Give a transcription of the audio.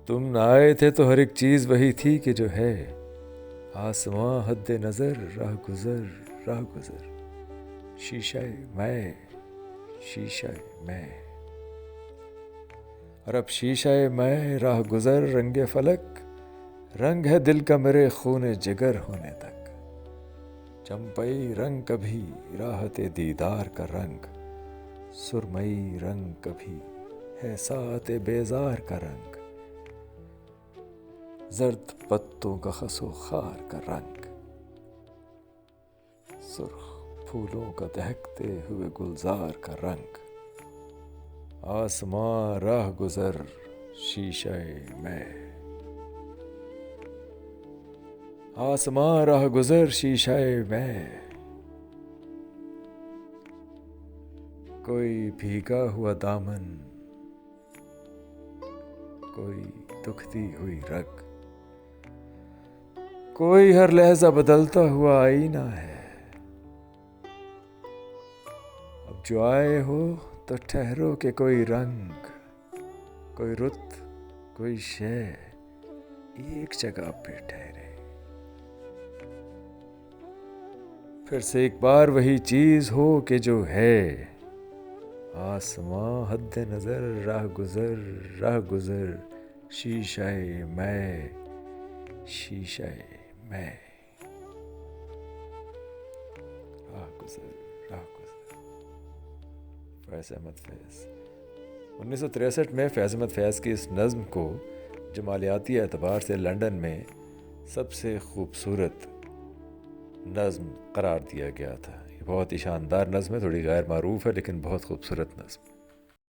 تم نہ آئے تھے تو ہر ایک چیز وہی تھی کہ جو ہے. آسماں حد نظر راہ گزر راہ گزر. شیشہ میں شیشہ میں. اور اب شیشہ میں راہ گزر رنگ فلک رنگ ہے دل کا میرے خون جگر ہونے تک. چمپئی رنگ کبھی راحت دیدار کا رنگ سرمئی رنگ کبھی ہے ساعت بیزار کا رنگ. زرد پتوں کا خس و خار کا رنگ سرخ پھولوں کا دہکتے ہوئے گلزار کا رنگ. آسماں راہ گزر شیشہ میں. آسماں راہ گزر شیشہ میں. کوئی بھیگا ہوا دامن کوئی دکھتی ہوئی رگ کوئی ہر لہجہ بدلتا ہوا آئینہ ہے. اب جو آئے ہو تو ٹھہرو کہ کوئی رنگ کوئی رت کوئی شے ایک جگہ پہ ٹھہرے. پھر سے ایک بار وہی چیز ہو کہ جو ہے. آسماں حد نظر راہ گزر شیشہ میں شیشہ میں. راہ گزر فیض احمد فیض. 1963 میں فیض احمد فیض کی اس نظم کو جمالیاتی اعتبار سے لندن میں سب سے خوبصورت نظم قرار دیا گیا تھا. یہ بہت ہی شاندار نظم ہے, تھوڑی غیر معروف ہے لیکن بہت خوبصورت نظم.